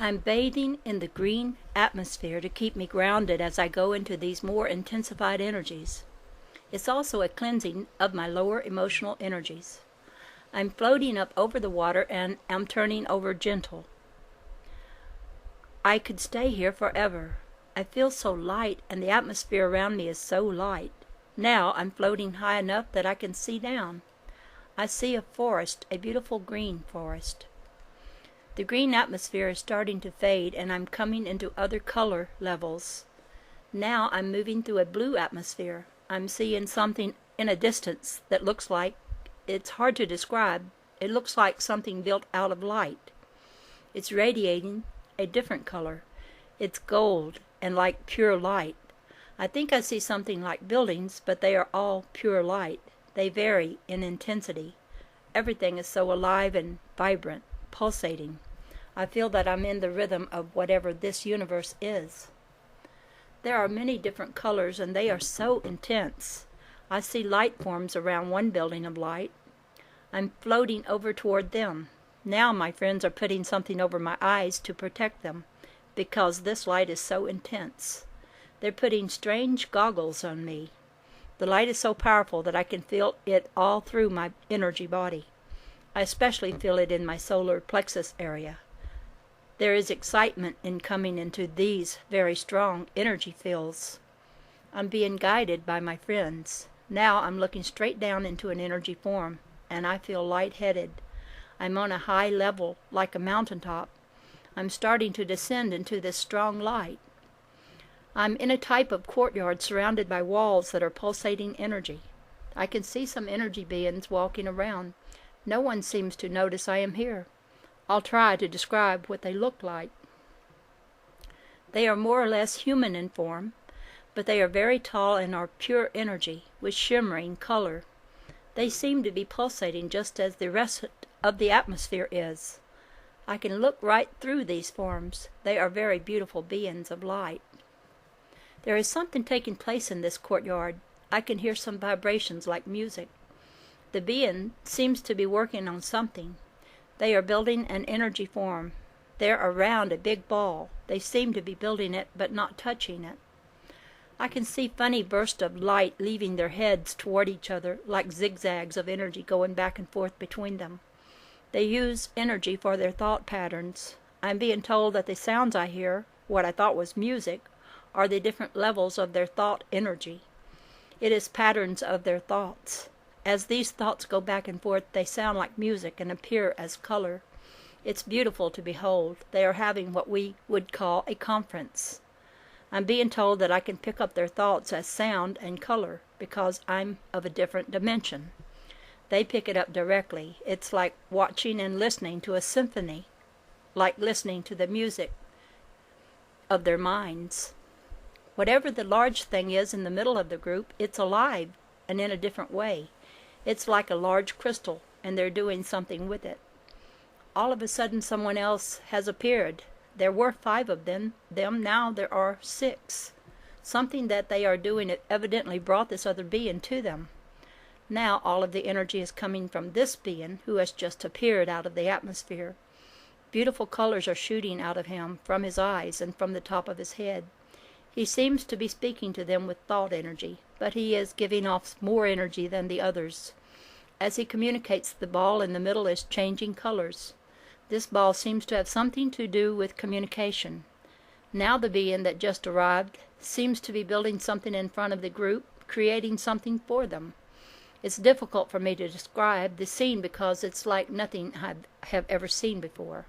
I'm bathing in the green atmosphere to keep me grounded as I go into these more intensified energies. It's also a cleansing of my lower emotional energies. I'm floating up over the water and am turning over gentle. I could stay here forever. I feel so light, and the atmosphere around me is so light. Now I'm floating high enough that I can see down. I see a forest, a beautiful green forest. The green atmosphere is starting to fade, and I'm coming into other color levels. Now I'm moving through a blue atmosphere. I'm seeing something in a distance that looks like, it's hard to describe, it looks like something built out of light. It's radiating a different color. It's gold and like pure light. I think I see something like buildings, but they are all pure light. They vary in intensity. Everything is so alive and vibrant, pulsating. I feel that I'm in the rhythm of whatever this universe is. There are many different colors, and they are so intense. I see light forms around one building of light. I'm floating over toward them. Now my friends are putting something over my eyes to protect them, because this light is so intense. They're putting strange goggles on me. The light is so powerful that I can feel it all through my energy body. I especially feel it in my solar plexus area. There is excitement in coming into these very strong energy fields. I'm being guided by my friends. Now I'm looking straight down into an energy form, and I feel lightheaded. I'm on a high level, like a mountaintop. I'm starting to descend into this strong light. I'm in a type of courtyard surrounded by walls that are pulsating energy. I can see some energy beings walking around. No one seems to notice I am here. I'll try to describe what they look like. They are more or less human in form, but they are very tall and are pure energy with shimmering color. They seem to be pulsating just as the rest of the atmosphere is. I can look right through these forms. They are very beautiful beings of light. There is something taking place in this courtyard. I can hear some vibrations like music. The being seems to be working on something. They are building an energy form. They're around a big ball. They seem to be building it, but not touching it. I can see funny bursts of light leaving their heads toward each other, like zigzags of energy going back and forth between them. They use energy for their thought patterns. I'm being told that the sounds I hear, what I thought was music, are the different levels of their thought energy. It is patterns of their thoughts. As these thoughts go back and forth, they sound like music and appear as color. It's beautiful to behold. They are having what we would call a conference. I'm being told that I can pick up their thoughts as sound and color because I'm of a different dimension. They pick it up directly. It's like watching and listening to a symphony, like listening to the music of their minds. Whatever the large thing is in the middle of the group, it's alive and in a different way. It's like a large crystal, and they're doing something with it. All of a sudden, someone else has appeared. There were 5 of them. Now there are 6. Something that they are doing evidently brought this other being to them. Now all of the energy is coming from this being who has just appeared out of the atmosphere. Beautiful colors are shooting out of him, from his eyes and from the top of his head. He seems to be speaking to them with thought energy, but he is giving off more energy than the others. As he communicates, the ball in the middle is changing colors. This ball seems to have something to do with communication. Now the being that just arrived seems to be building something in front of the group, creating something for them. It's difficult for me to describe the scene because it's like nothing I have ever seen before.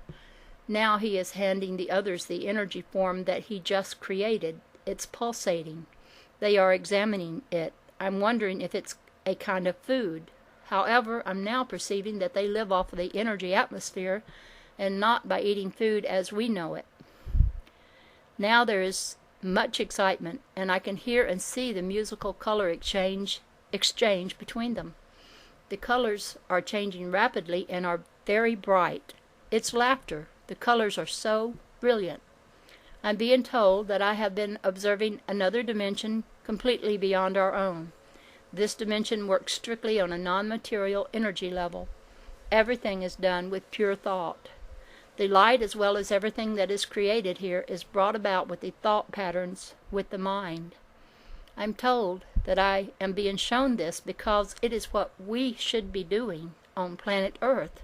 Now he is handing the others the energy form that he just created. It's pulsating. They are examining it. I'm wondering if it's a kind of food. However, I'm now perceiving that they live off of the energy atmosphere and not by eating food as we know it. Now there is much excitement, and I can hear and see the musical color exchange between them. The colors are changing rapidly and are very bright. It's laughter. The colors are so brilliant. I'm being told that I have been observing another dimension completely beyond our own. This dimension works strictly on a non-material energy level. Everything is done with pure thought. The light, as well as everything that is created here, is brought about with the thought patterns with the mind. I'm told that I am being shown this because it is what we should be doing on planet Earth.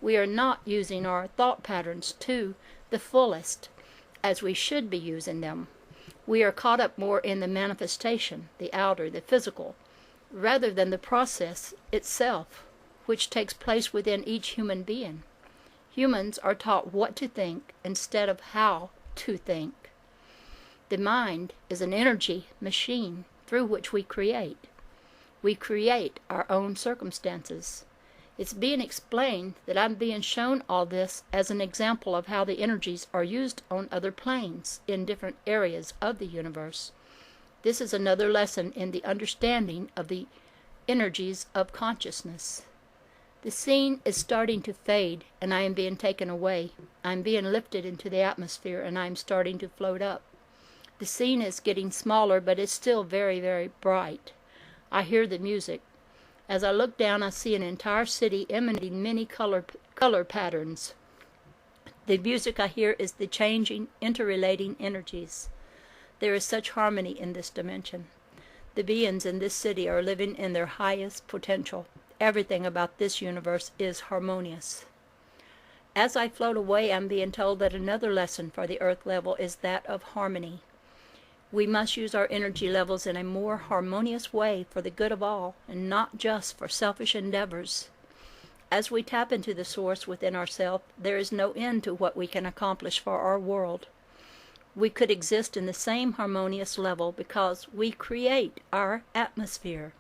We are not using our thought patterns to the fullest as we should be using them. We are caught up more in the manifestation, the outer, the physical, rather than the process itself, which takes place within each human being. Humans are taught what to think instead of how to think. The mind is an energy machine through which we create. We create our own circumstances. It's being explained that I'm being shown all this as an example of how the energies are used on other planes in different areas of the universe. This is another lesson in the understanding of the energies of consciousness. The scene is starting to fade, and I am being taken away. I am being lifted into the atmosphere, and I am starting to float up. The scene is getting smaller, but it's still very, very bright. I hear the music. As I look down, I see an entire city emanating many color patterns. The music I hear is the changing, interrelating energies. There is such harmony in this dimension. The beings in this city are living in their highest potential. Everything about this universe is harmonious. As I float away, I'm being told that another lesson for the Earth level is that of harmony. We must use our energy levels in a more harmonious way for the good of all, and not just for selfish endeavors. As we tap into the source within ourselves, there is no end to what we can accomplish for our world. We could exist in the same harmonious level because we create our atmosphere.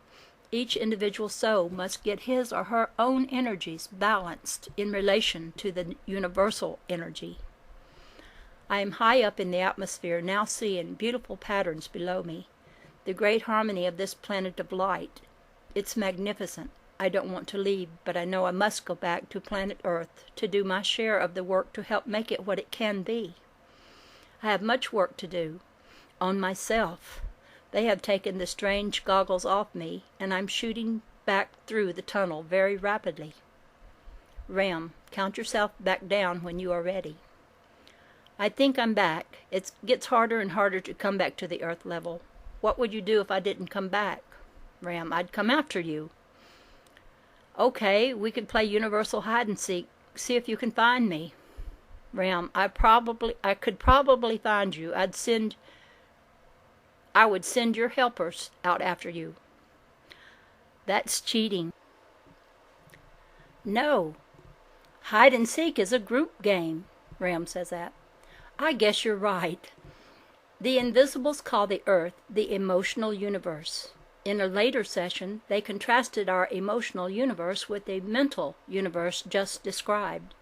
Each individual soul must get his or her own energies balanced in relation to the universal energy. I am high up in the atmosphere, now seeing beautiful patterns below me. The great harmony of this planet of light. It's magnificent. I don't want to leave, but I know I must go back to planet Earth to do my share of the work to help make it what it can be. I have much work to do on myself. They have taken the strange goggles off me, and I'm shooting back through the tunnel very rapidly. Ram, count yourself back down when you are ready. I think I'm back. It gets harder and harder to come back to the Earth level. What would you do if I didn't come back? Ram, I'd come after you. Okay, we could play universal hide and seek. See if you can find me. Ram, I could probably find you. I would send your helpers out after you. That's cheating. No. Hide and seek is a group game. Ram says that. I guess you're right. The Invisibles call the Earth the emotional universe. In a later session, they contrasted our emotional universe with the mental universe just described.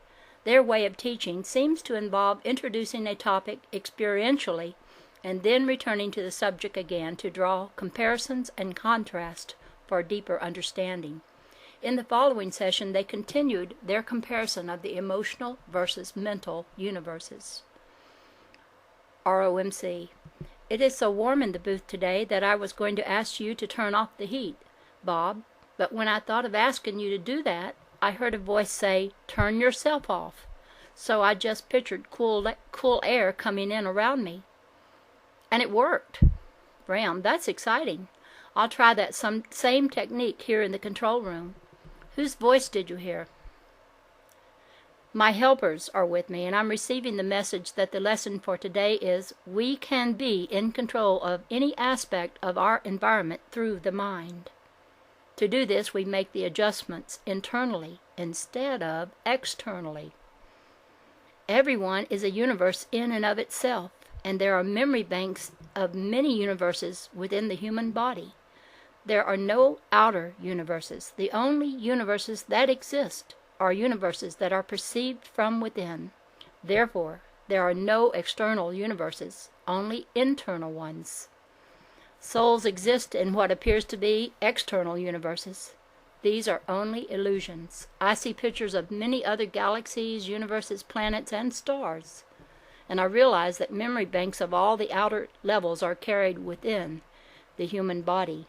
Their way of teaching seems to involve introducing a topic experientially and then returning to the subject again to draw comparisons and contrast for deeper understanding. In the following session, they continued their comparison of the emotional versus mental universes. ROMC. It is so warm in the booth today that I was going to ask you to turn off the heat, Bob, but when I thought of asking you to do that, I heard a voice say, "Turn yourself off." So I just pictured cool air coming in around me. And it worked. Ram, that's exciting. I'll try that same technique here in the control room. Whose voice did you hear? My helpers are with me, and I'm receiving the message that the lesson for today is we can be in control of any aspect of our environment through the mind. To do this, we make the adjustments internally instead of externally. Everyone is a universe in and of itself, and there are memory banks of many universes within the human body. There are no outer universes. The only universes that exist are universes that are perceived from within. Therefore, there are no external universes, only internal ones. Souls exist in what appears to be external universes. These are only illusions. I see pictures of many other galaxies, universes, planets, and stars, and I realize that memory banks of all the outer levels are carried within the human body.